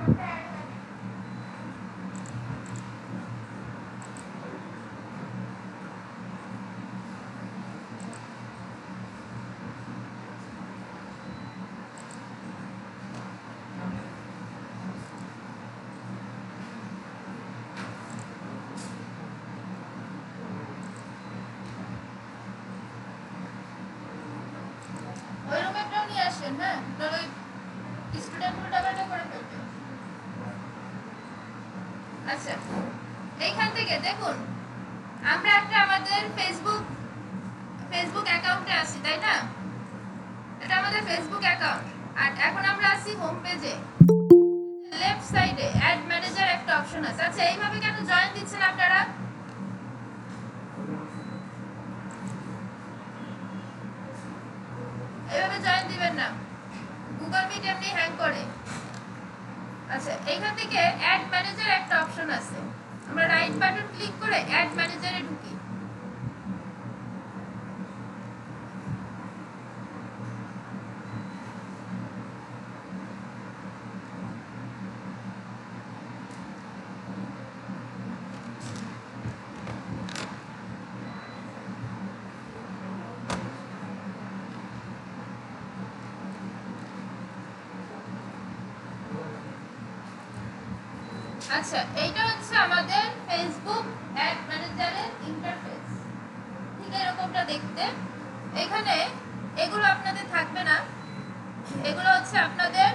হ্যাঁ, স্টুডেন্টগুলো টাকাটা করে ফেলবে। আচ্ছা, এইখান থেকে দেখুন আমরা একটা আমাদের ফেসবুক অ্যাকাউন্টে আছি, তাই না? এটা আমাদের ফেসবুক অ্যাকাউন্ট। আর এখন আমরা আছি হোম পেজে। লেফট সাইডে অ্যাড ম্যানেজার একটা অপশন আছে। আচ্ছা, এইভাবে কেন জয়েন দিচ্ছেন আপনারা? এইভাবে জয়েন দিবেন না, গুগল মিট এমনি হ্যাং করে। আচ্ছা, এইখান থেকে অ্যাড ম্যানেজার একটা অপশন আছে, আমরা রাইট বাটন ক্লিক করে অ্যাড ম্যানেজারে ঢুকি। আচ্ছা, এইটা হচ্ছে আমাদের ফেসবুক অ্যাড ম্যানেজারের ইন্টারফেস। ঠিক এরকমটা দেখতে। এখানে এগুলো আপনাদের থাকবে না, এগুলো হচ্ছে আপনাদের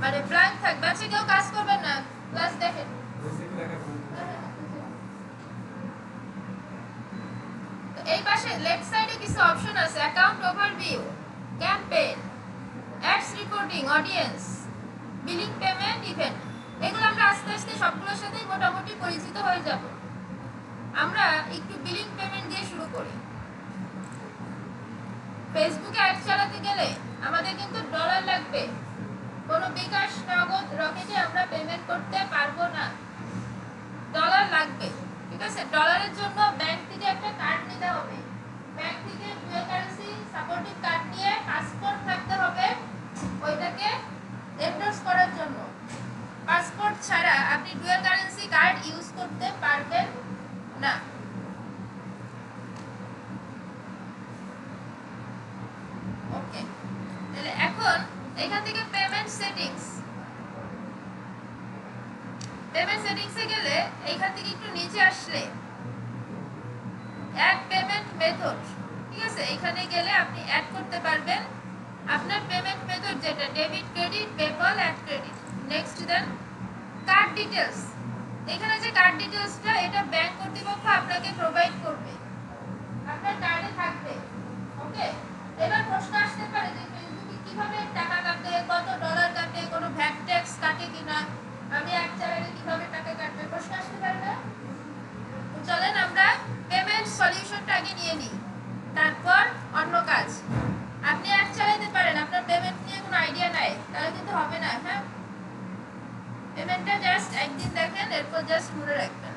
মানে ব্ল্যাঙ্ক থাকবে। আচ্ছা, কেউ কাজ করবেন না, ক্লাস দেখেন। এই পাশে লেফট সাইডে কিছু অপশন আছে, account overview, campaign, ads reporting, audience, billing, payment, event. এগুলো আমরা আস্তে আস্তে সবগুলোর সাথেই মোটামুটি পরিচিত হয়ে যাব। আমরা একটু বিলিং পেমেন্ট দিয়ে শুরু করি। ফেসবুকে অ্যাড চালাতে গেলে আমাদের কিন্তু ডলার লাগবে, কোনো বিকাশ, নগদ, রকেটে আমরা পেমেন্ট করতে পারবো না, ডলার লাগবে। ঠিক আছে, ডলারের জন্য ব্যাংক থেকে একটা কার্ড নিতে হবে। ব্যাংক থেকে ডুয়াল কারেন্সি সাপোর্টিভ কার্ড নিয়ে পাসপোর্ট থাকতে হবে ওইটাকে এন্ডোর্স করার জন্য। পাসপোর্ট ছাড়া আপনি ডুয়াল কারেন্সি কার্ড ইউজ করতে পারবেন না। ওকে, তাহলে এখন এখান থেকে পেমেন্ট সেটিংসে গেলে এইখান থেকে একটু নিচে আসলে অ্যাড পেমেন্ট মেথড, ঠিক আছে, এখানে গেলে আপনি অ্যাড করতে পারবেন আপনার পেমেন্ট মেথড, যেটা debit, credit, PayPal, add credit. Next then card details. এখানে যে কার্ড ডিটেইলসটা, এটা ব্যাংক কর্তৃপক্ষ আপনাকে প্রোভাইড করবে, আপনার কার্ডে থাকবে। ওকে, এবার প্রশ্ন আসতে পারে যে ফেসবুকে কিভাবে টাকা কাটে, কত ডলার কাটে, কোনো ভ্যাট ট্যাক্স কাটে কিনা, আমি এক চাইলে কিভাবে টাকা কাটবে, প্রশ্ন আসতে পারে না? চলেন আমরা পেমেন্ট সলিউশনটা আগে নিয়ে নিই, তারপর অন্য কাজ। আপনি এক চালাতে পারেন, আপনার পেমেন্ট নিয়ে কোনো আইডিয়া নাই, তাহলে কিন্তু হবে না। হ্যাঁ, পেমেন্টটা জাস্ট একদিন দেখেন, এরপর জাস্ট মনে রাখবেন।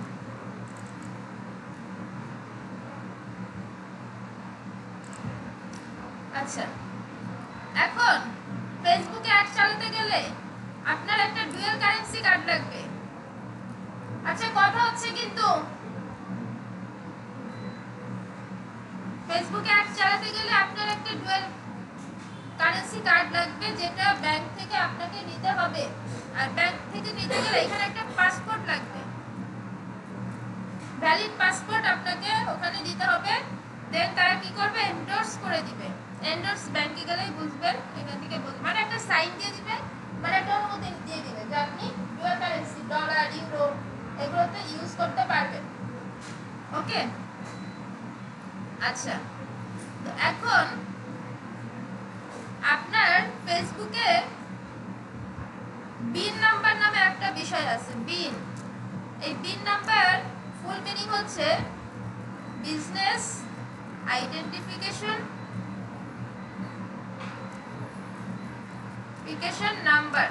আচ্ছা, এখন ফেসবুকে অ্যাড চালাতে গেলে আপনার একটা ডুয়াল কারেন্সি কার্ড লাগবে। আচ্ছা, কথা হচ্ছে কিন্তু ফেসবুকে অ্যাড চালাতে গেলে আপনার একটা ডুয়াল কারেন্সি কার্ড লাগবে, যেটা ব্যাংক থেকে আপনাকে নিতে হবে। আর ব্যাংক থেকে নিতে গেলে এখানে একটা পাসপোর্ট লাগবে, ভ্যালিড পাসপোর্ট আপনাকে ওখানে দিতে হবে। দেন তারা কি করবে, এন্ডোর্স করে দিবে। এন্ডোর্স ব্যাংকে গেলেই বুঝবেন, এখান থেকে মানে একটা সাইন দিয়ে দিবে, মানে একটা অনুমতি দিয়ে দিবে যে আপনি ডুয়াল কারেন্সি, ডলার, ইউরো এগুলোতে ইউজ করতে পারবেন। ওকে, আচ্ছা, তো এখন আপনার ফেসবুকে বিন নাম্বার নামে একটা বিষয় আছে, বিন। এই বিন নাম্বার ফুল মিনিং হচ্ছে business identification number.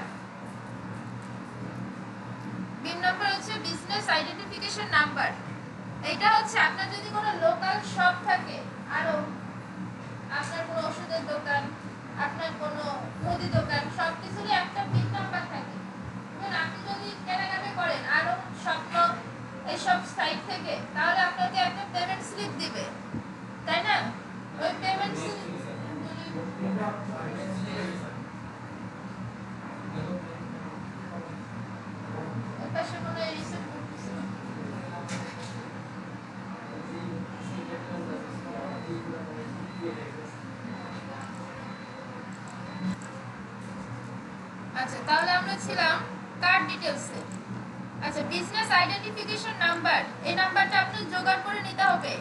BIN number হচ্ছে বিজনেস আইডেন্টিফিকেশন নাম্বার। এটা হচ্ছে আপনার যদি কোনো লোকাল শপ থাকে, আরো আপনার কোনো ওষুধের দোকান, আপনার কোনো মুদি দোকান, সব কিছুরই একটা বিন নাম্বার থাকে। আচ্ছা, তাহলে আমরা ছিলাম কার্ড ডিটেলসে। আচ্ছা, বিজনেস আইডেন্টিফিকেশন নাম্বার, এই নাম্বারটা আপনি জোগাড় করে নিতে হবে।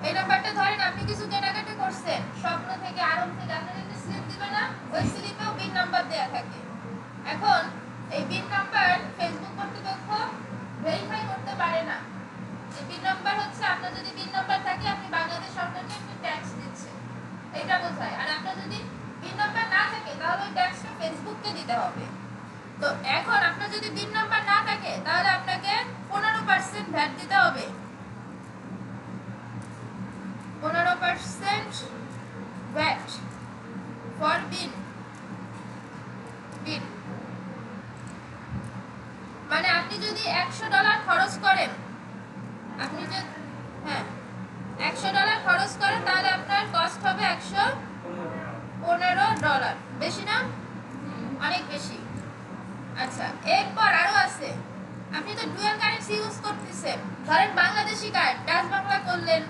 এই নাম্বারটা ধরেন আপনি কিছু কেনাকাটা করছেন, স্বপ্ন থেকে আরব থেকে আপনার একটা স্লিপ দিবে না, ওই স্লিপেও বিন নাম্বার দেয়া থাকে। এখন এই বিন নাম্বার ফেসবুক কর্তৃপক্ষ ভেরিফাই করতে পারে না। এই বিন নাম্বার হচ্ছে, আপনার যদি বিন নাম্বার থাকে আপনি বাংলাদেশ সরকারকে একটু ট্যাক্স দিচ্ছেন, এটা বোঝায়। আর আপনার যদি বিন নাম্বার না থাকে তাহলে ওই ট্যাক্সটা ফেসবুককে দিতে হবে। তো এখন আপনার যদি বিন নাম্বার না থাকে তাহলে আপনাকে 15% ভ্যাট দিতে হবে। 15% ভ্যাট ফর বিন। মানে আপনি যদি $100 খরচ করেন, আপনি যদি হ্যাঁ $100 খরচ করেন তাহলে আপনার কস্ট হবে $115। বেশি না? অনেক বেশি। আচ্ছা, এরপর আরো আছে, আপনি তো ডুয়াল কারেন্সি ইউজ করতেছেন। ধরেন বাংলাদেশি কার্ড, ডাচ বাংলা করলেন,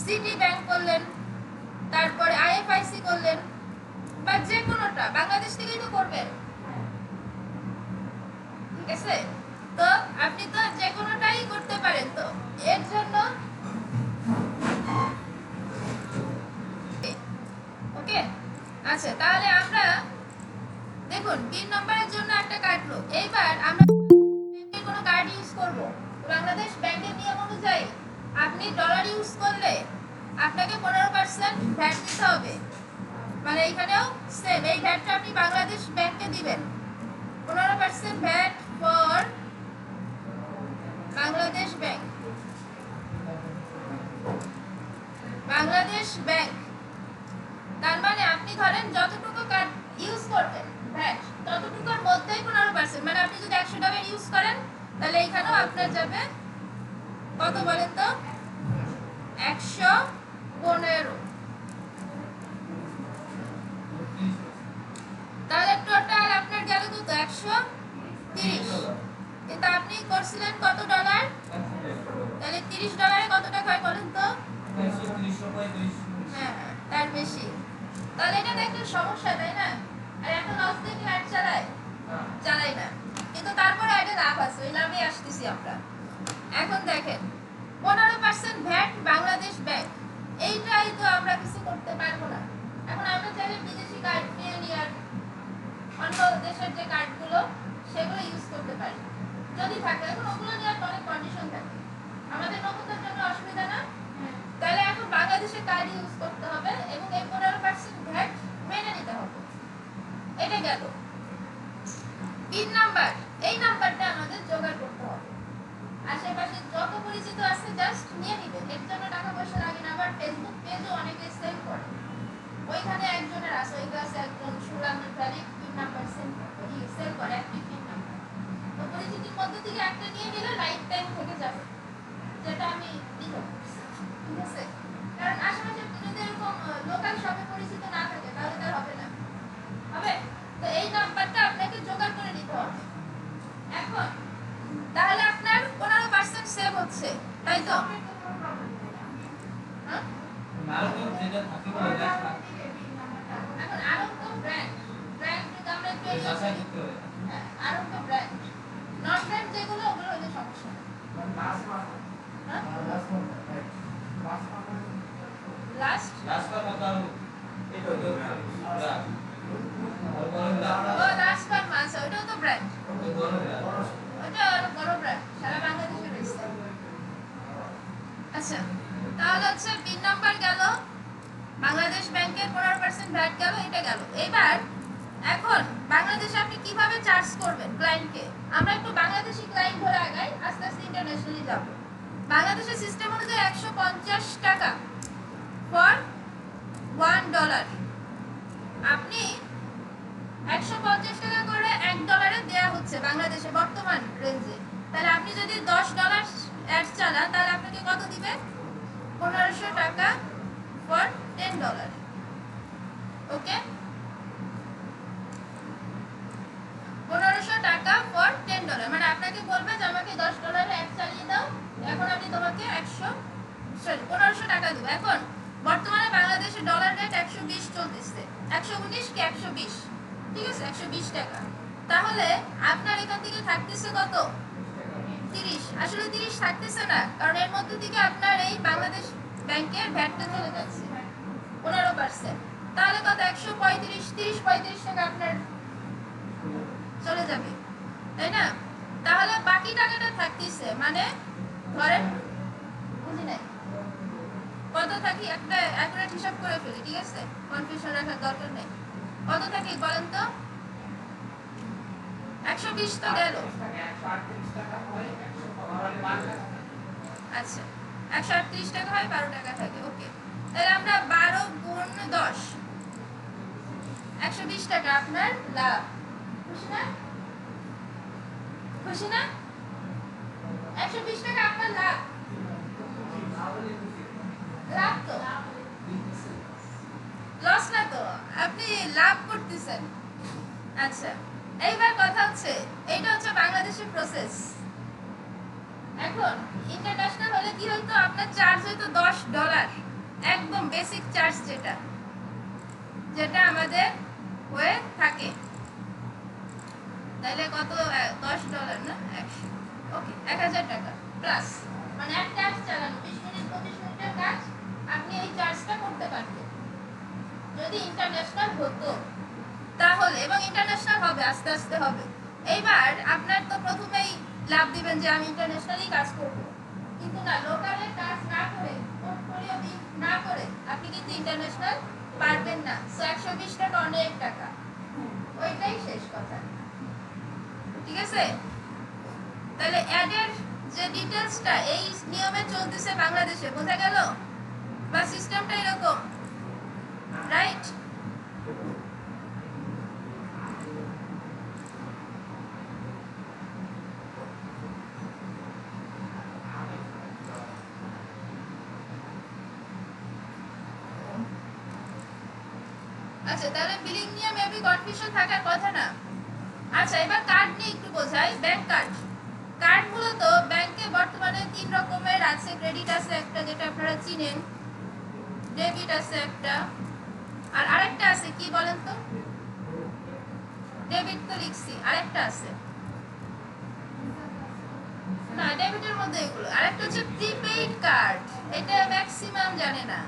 সিটি ব্যাংক করলেন, তারপরে আইএফআইসি করলেন, বা যে কোনোটা বাংলাদেশ থেকেই তো করবেন, ঠিক আছে? তো আপনি তো যে কোনোটাই করতে পারেন। তো এর জন্য ওকে। আচ্ছা, তাহলে আমরা দেখুন পিন নাম্বারের জন্য একটা কাটলো। এইবার আমরা ব্যাংকের কোনো কার্ড ইউজ করব, বাংলাদেশ ব্যাংকের নিয়ম অনুযায়ী আপনি ডলার ইউজ করলে আপনাকে 15% ভ্যাট দিতে হবে। মানে এইখানেও সেম, এই ভ্যাটটা আপনি বাংলাদেশ ব্যাংকে দিবেন। 15% VAT for Bangladesh bank. Bangladesh bank তার মানে আপনি ধরেন যতটুকু কার্ড ইউজ করবেন ভ্যাট ততটুকুর মধ্যেই 15%। মানে আপনি যদি $100 ইউজ করেন তাহলে এইখানেও আপনার যাবে কত বলেন তো? 115। তাহলে টোটাল আপনার গেল কত? 130। কিন্তু আপনি করছিলেন কত ডলার? তাহলে $30 কত টাকা হয় বলেন তো? হ্যাঁ, তার বেশি। তাহলে এটা তো একটা সমস্যা, তাই না? আর এখন লস দিয়ে কি হাট চালাই না, কিন্তু তারপরে এটা লাভ আছে, ওই লাভে আসতেছি আমরা। এখন দেখেন 15% ভ্যাট বাংলাদেশ ব্যাংক, এইটাই তো আমরা কিছু করতে পারবো না। এখন আমরা চাইলে বিদেশি কার্ড নিয়ে নিয়ে অন্য দেশের যে কার্ডগুলো সেগুলো ইউজ করতে পারি যদি থাকে। এখন ওগুলো নেওয়ার অনেক কন্ডিশন থাকে, আমাদের নতুনদের জন্য অসুবিধা না। তাহলে এখন বাংলাদেশের কার্ড ইউজ করতে হবে এবং এই 15% ভ্যাট মেনে নিতে হবে। এটা গেল পিন নাম্বার। এই নাম্বারটা আমাদের জোগাড় করতে হবে। আশেপাশে যত পরিচিত আছে জাস্ট নিয়ে নিবেন, এর জন্য টাকা পয়সা লাগে না। আবার ফেসবুক পেজও অনেকে সেল করে, ওইখানে একজনের আছে, ওই ক্লাসে একজন সুরামের ভ্যালিড পিন নাম্বার সেল করে, অ্যাক্টিভ পিন নাম্বার। তো পরিচিতির মধ্যে থেকে একটা নিয়ে নিলে লাইফ টাইম থেকে যাবে, যেটা আমি দিব, ঠিক আছে? কারণ আশেপাশে যদি এরকম লোকাল শপে পরিচিত না থাকে তাহলে তার হবে না, হবে? তো এই নাম্বারটা আপনাকে জোগাড় করে নিতে হবে। এখন তাহলে আপনার 15% সেভ হচ্ছে, তাই তো? এখন আরম্ভ ব্র্যান্ড, ব্র্যান্ড যদি আমরা একটু আরম্ভ ব্র্যান্ড, নট ব্র্যান্ড যেগুলো ওগুলো হলে সমস্যা নেই। লাস্ট লাস্ট পার মাস, ওইটাও তো ব্র্যান্ড, ওটা বড় ব্র্যান্ড, সারা বাংলাদেশে রয়েছে। আচ্ছা, তাহলে হচ্ছে পিন নাম্বার গেল, বাংলাদেশ ব্যাংকের 15% ভ্যাট গেল, এটা গেল। এবার এখন বাংলাদেশে আপনি কিভাবে চার্জ করবেন ক্লায়েন্টকে, আমরা একটু বাংলাদেশি ক্লায়েন্ট ধরে আগাই, আস্তে আস্তে ইন্টারন্যাশনালি যাব। বাংলাদেশের সিস্টেম অনুযায়ী 150 টাকা ফর $1। আপনি 150 টাকা করে $1 দেয়া হচ্ছে বাংলাদেশে বর্তমান রেঞ্জে। তাহলে আপনি যদি $10 অ্যাড চালান তাহলে আপনাকে কত দিবে? 1500 টাকা ফর $10। ওকে, 1500 টাকা ফর $10। মানে আপনাকে বলবে যে আমাকে $10 অ্যাড চালিয়ে দাও, এখন আমি তোমাকে 1500 টাকা দেবো। এখন বর্তমানে বাংলাদেশে ডলার রেট 120 চলতেছে, 119 কি 120, ঠিক আছে, 120 টাকা। তাহলে আপনার এখান থেকে থাকতেছে কত? 30। আসলে 30 থাকতেছে না, কারণ এর মধ্যে থেকে আপনার এই বাংলাদেশ ব্যাংকের ভ্যাটটা চলে যাচ্ছে 15%। তাহলে কত? 135, 30-35 টাকা আপনার চলে যাবে, তাই না? তাহলে বাকি টাকাটা থাকতেছে, মানে ধরেন, বুঝি নাই কত থাকি, একটা অ্যাকুরেট হিসাব করে ফেলি, ঠিক আছে? কনফিউশন রাখার দরকার নেই। কত থাকি বলেন তো? 120 তো গেল। আচ্ছা, 138 টাকা হয়, 12 টাকা থাকে। ওকে, তাহলে আমরা 12 গুণ 10, 120 টাকা আপনার লাভ। খুশি না? খুশি না? 120 টাকা আপনার লাভ। লাভ তো, লস না তো, আপনি লাভ করতেছেন। আচ্ছা, এইবার কথা হচ্ছে, এইটা হচ্ছে বাংলাদেশের প্রসেস। এখন ইন্টারন্যাশনাল হলে কি হইতো? আপনার চার্জ হইতো $10, একদম বেসিক চার্জ, যেটা আমাদের হয়ে থাকে। তাহলে কত? $10 না, 100। ওকে, 1000 টাকা প্লাস, মানে এক চার্জ চালানো 20 মিনিট 25 মিনিটের কাজ আপনি এই চার্জটা করতে পারবেন যদি ইন্টারন্যাশনাল হতো। তাহলে, এবং ইন্টারন্যাশনাল হবে, আস্তে আস্তে হবে। এইবার আপনার তো প্রথমেই লাভ দিবেন যে আমি ইন্টারন্যাশনালি কাজ করব, কিন্তু না, লোকালে কাজ না করে, পোর্টফোলিও বিল্ড না করে আপনি কিন্তু ইন্টারন্যাশনাল পারবেন না। সো 120 টাকা অনেক টাকা, ওইটাই শেষ কথা, ঠিক আছে? তাহলে অ্যাডের যে ডিটেইলসটা এই নিয়মে চলতেছে বাংলাদেশে, বোঝা গেল? বা সিস্টেমটা এরকম, রাইট? আচ্ছা, তাহলে বিলিং নিয়ে মেবি কনফিউশন থাকার কথা না। আচ্ছা, এবার কার্ড নিয়ে একটু বোঝাই। ব্যাংক কার্ড, কার্ড মূলত ব্যাংকে বর্তমানে 3 রকমের আছে। ক্রেডিট আছে একটা, যেটা আপনারা চিনেন, ডেবিট আছে একটা, আর আরেকটা আছে কি বলেন তো? ডেবিট তো লিখছি, আরেকটা আছে না, ডেবিটের মধ্যে এগুলো। আরেকটা হচ্ছে প্রিপেইড কার্ড, এটা ম্যাক্সিমাম জানে না।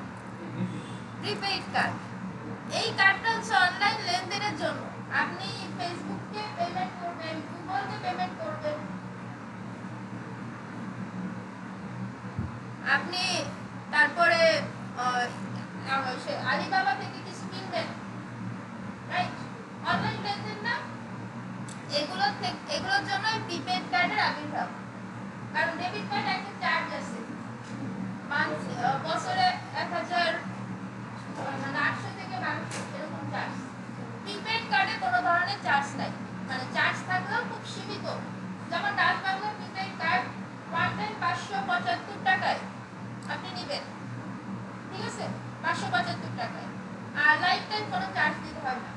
প্রিপেইড কার্ড, এই কার্ডটা হচ্ছে অনলাইন লেনদেনের জন্য। আপনি ফেসবুককে পেমেন্ট করবেন, গুগলকে পেমেন্ট করবেন, আপনি তারপরে আলিবাবা থেকে কিছু কিনবেন, রাইট? অনলাইন লেনদেন না, এগুলোর জন্য প্রিপেড কার্ডের আবির্ভাব। কারণ ডেবিট কার্ড একটা চার্জ আছে, বছরে 1000, মানে 800 থেকে 1200 এরকম চার্জ। প্রিপেড কার্ডে কোনো ধরনের চার্জ নাই, মানে চার্জ থাকলেও খুব সীমিত। যেমন Dutch Bangla prepaid card one time 575 টাকায় আপনি নেবেন, ঠিক আছে? 575 টাকায়, আর লাইফ টাইম কোনো চার্জ দিতে হয় না।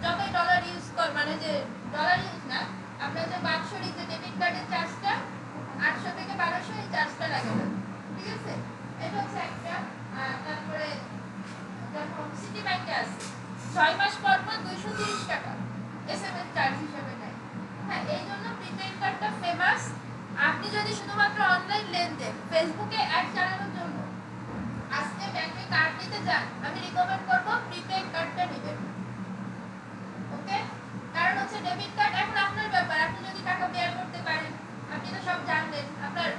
যতই ডলার ইউজ কর, মানে যে ডলার ইউজ না, আপনার যে বাৎসরিক যে ডেবিট কার্ডের চার্জটা 800 থেকে 1200, এই চার্জটা লাগে না, ঠিক আছে? এটা হচ্ছে একটা। তারপরে যখন সিটি ব্যাংকে আছে 6 মাস পর পর 230 টাকা এসএমএস চার্জ হিসেবে নেয়। হ্যাঁ, এই জন্য প্রিপেড কার্ডটা ফেমাস। আপনি যদি শুধুমাত্র অনলাইন লেনদেন, ফেসবুকে অ্যাড চালানোর জন্য আজকে ব্যাংকে কার্ড নিতে যান, আমি রিকমেন্ড করব প্রিপেড কার্ডটা নেবেন। ওকে, কারণ হচ্ছে ডেবিট কার্ড এখন আপনার ব্যাপার, আপনি যদি টাকা বের করতে পারেন, আপনি তো সব জানলেন, আপনার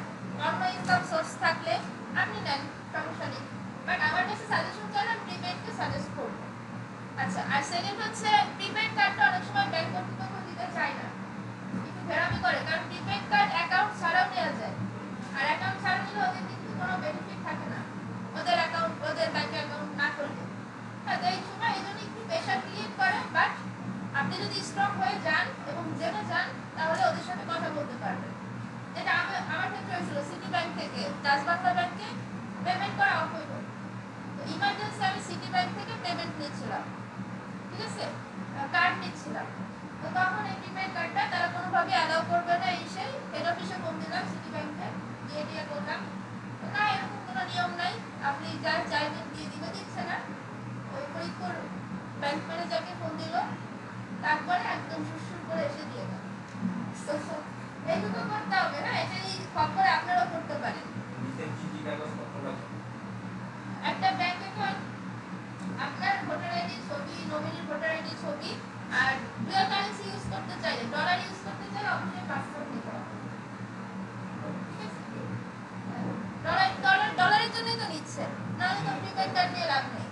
অন্য ইনকাম সোর্স থাকলে আপনি নেন, সমস্যা নেই। বাট আমার কাছে সাজেশন চাইলে আমি প্রিপেডকে সাজেস্ট করব। আচ্ছা, আর সেকেন্ড হচ্ছে প্রিপেড কার্ডটা অনেক সময় ব্যাংক কর্তৃপক্ষ দিতে চায় না, একটু ভেরামি করে, কারণ প্রিপেড কার্ড অ্যাকাউন্ট ছাড়াও নেওয়া যায়, আর অ্যাকাউন্ট ছাড়া নিলে ওদের কিন্তু কোনো বেনিফিট থাকে না, ওদের অ্যাকাউন্ট, ওদের ব্যাংকে অ্যাকাউন্ট না করলে। হ্যাঁ, তো এই সময় এই জন্য একটু প্রেশার ক্রিয়েট করে। বাট আপনি যদি স্ট্রং হয়ে যান এবং জেনে যান, তাহলে ওদের সাথে কথা বলতে পারবেন। যেটা আমার ক্ষেত্রে হয়েছিল, সিটি ব্যাংক থেকে ডাচ বাংলা ব্যাংকে পেমেন্ট করা অফ হইল, তো ইমার্জেন্সি আমি সিটি ব্যাংক থেকে পেমেন্ট নিচ্ছিলাম, ঠিক আছে, কার্ড নিচ্ছিলাম। তো তখন এই প্রিপেড কার্ডটা তারা কোনোভাবে অ্যালাউ করবে না। এসে হেড অফিসে ফোন দিলাম, সিটি ব্যাংকে দিয়ে বললাম না, এরকম কোনো নিয়ম নাই, আপনি যা চাইবেন দিয়ে দিবে, দিচ্ছে না। ওই ফরিদপুর ব্যাংক ম্যানেজারকে ফোন দিল, তারপরে একদম একদম সুরসুর করে এসে দিয়ে গেল। এইটুকু করতে হবে না, এটাই খবর আপনারাও করতে পারেন। একটা ব্যাংক অ্যাকাউন্ট, আপনার ভোটার আইডি ছবি, নমিনির ভোটার আইডি ছবি, আর ডুয়াল কারেন্সি ইউজ করতে চাইলে, ডলার ইউজ করতে চাইলে অবশ্যই পাসপোর্ট নিতে হবে। ডলারের জন্যই তো নিচ্ছে, নাহলে তো প্রিপেড কার্ড নিয়ে লাভ নেই।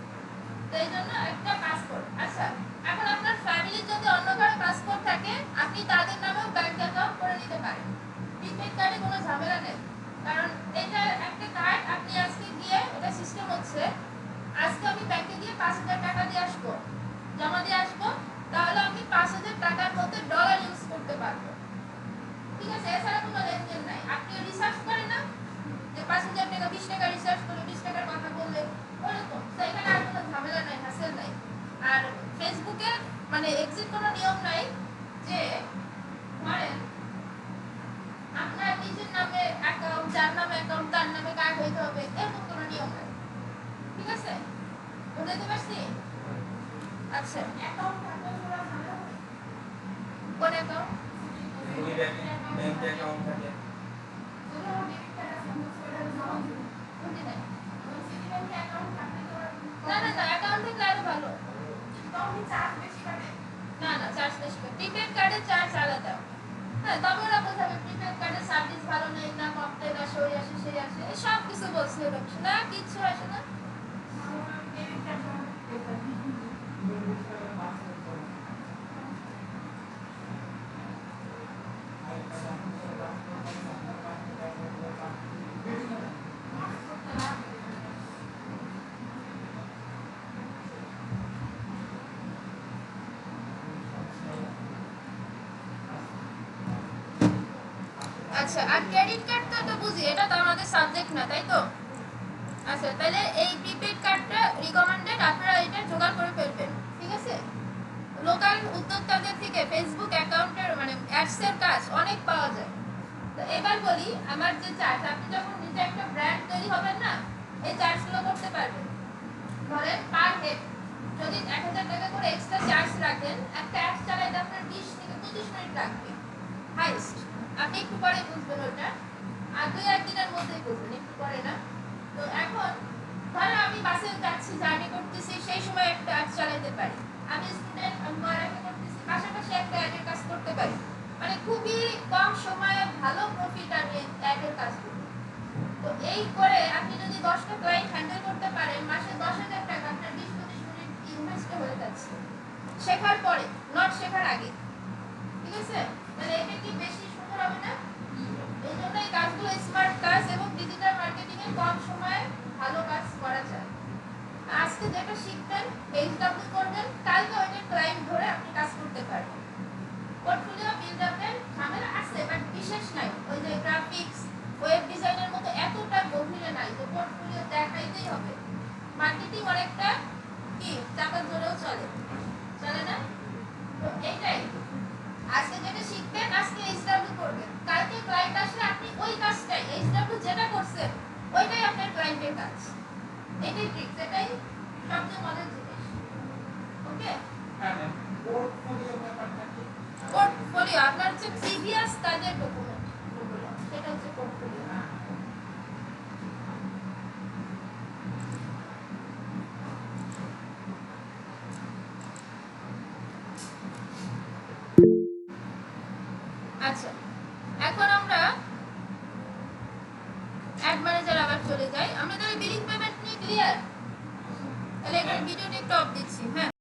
তো এই জন্য একটা পাসপোর্ট। আচ্ছা, এখন আপনার ফ্যামিলির যদি অন্য কারো পাসপোর্ট থাকে, আপনি তাদের নামেও ব্যাংক অ্যাকাউন্ট করে নিতে পারেন। প্রিপেড কার্ডে কোনো ঝামেলা নেই, কারণ এটা একটা কার্ড। আপনি আজকে গিয়ে, এটা সিস্টেম হচ্ছে, আজকে আমি ব্যাংকে গিয়ে 5,000 টাকা দিয়ে আসবো, জমা দিয়ে আসবো, তাহলে আমি 5,000 টাকার মধ্যে ডলার ইউজ করতে পারবো। ঠিক আছে, এছাড়া কোনো লেনদেন নাই। আপনি রিসার্চ করেন না যে 5,000 টাকা, 20 টাকা রিসার্চ করলে 20 টাকার কথা বললে, ওরকম। তো এখানে আর কোনো ঝামেলা নাই, হাসেল নাই। আর ফেসবুকে মানে এক্সিট কোনো নিয়ম নাই যে ধরেন আপনার নিজের নামে অ্যাকাউন্ট, যার নামে অ্যাকাউন্ট তার নামে কার্ড হইতে হবে, এরকম কোনো নিয়ম নাই। ঠিক আছে, বুঝতে পারছি? আচ্ছা, অ্যাকাউন্ট থাকলে পুরো ঝামেলা হবে। কোন অ্যাকাউন্ট? ব্যাংক অ্যাকাউন্ট থাকে। না না না, অ্যাকাউন্ট থাকলে আরো ভালো। চার্জ বেশি কাটে? না না, চার্জ বেশি কাটে। প্রিপেড কার্ডের চার্জ আলাদা। হ্যাঁ, তবে ওরা বোঝাবে প্রিপেড কার্ডের সার্ভিস ভালো নেই, না কমপ্লেন আসে, ওই আসে, সেই আসে, সব কিছু বলছে। না, কিচ্ছু আসে না। আচ্ছা, আর ক্রেডিট কার্ড তো বুঝি, এটা তো আমাদের সাবজেক্ট না, তাই তো? আচ্ছা, তাহলে এই প্রিপেড কার্ডটা রিকমেন্ডেড, আপনারা এটা জোগাড় করে ফেলবেন। ঠিক আছে, লোকাল উদ্যোক্তাদের থেকে ফেসবুক অ্যাকাউন্টের মানে অ্যাডসের কাজ অনেক পাওয়া যায়। তো এবার বলি, আমার যে চার্জ, আপনি যখন নিজে একটা ব্র্যান্ড তৈরি হবেন না, এই চার্জগুলো করতে পারবেন। ধরেন পার হেড যদি 1,000 টাকা করে এক্সট্রা চার্জ রাখেন, একটা অ্যাড চালাইতে আপনার 20 থেকে 25 মিনিট লাগবে হাইস্ট। আপনি একটু পরে বুঝবেন ওটা, আর 2-1 দিনের মধ্যেই বুঝবেন, একটু পরে না। তো এখন ধরেন আমি বাসে যাচ্ছি, জার্নি করতেছি, সেই সময় একটা অ্যাড চালাতে পারি। আমি স্টুডেন্ট, আমি পড়ালেখা করতেছি, পাশাপাশি একটা অ্যাডের কাজ করতে পারি। মানে খুবই কম সময়ে ভালো প্রফিট আমি অ্যাডের কাজ করি। তো এই করে আপনি যদি 10টা ক্লায়েন্ট হ্যান্ডেল করতে পারেন, মাসে 10,000 টাকা আপনার 20-25 মিনিট ইনভেস্ট হয়ে যাচ্ছে শেখার পরে, নট শেখার আগে। ঠিক আছে, তাহলে এটা কি বেশি সুন্দর হবে না? এই জন্য এই কাজগুলো স্মার্ট কাজ এবং ডিজিটাল মার্কেটিং এ কম সময়ে ভালো কাজ করা যায়। আজকে যেটা শিখবেন, পেজ ডাবল করবেন, কালকে ওইটা ক্লায়েন্ট ধরে আপনি কাজ করতে পারবেন। পোর্টফোলিও বিল্ড আপের ঝামেলা আছে, বাট বিশেষ নাই। ওই যে গ্রাফিক্স, ওয়েব ডিজাইনের মতো এতটা গভীরে নাই যে পোর্টফোলিও দেখাইতেই হবে। মার্কেটিং অনেকটা কি চাপা ধরেও চলে, চলে না? তো এইটাই আজকে যেটা শিখবেন, আজকে এইচডব্লিউ করবেন, কালকে ক্লায়েন্ট আসলে আপনি ওই কাজটাই, এইচডব্লিউ যেটা করছেন ওইটাই আপনার ক্লায়েন্টের কাজ। এটাই ট্রিক্স, এটাই সবচেয়ে মজার জিনিস। ওকে, পোর্টফোলিও আপনার হচ্ছে প্রিভিয়াস কাজের ডকুমেন্ট, সেটা হচ্ছে পোর্টফোলিও। আচ্ছা, এখন আমরা অ্যাড ম্যানেজার আবার চলে যাই। আমরা তাহলে বিলিং পেমেন্ট নিয়ে ক্লিয়ার? তাহলে এখানে ভিডিওটা একটু অফ দিচ্ছি। হ্যাঁ।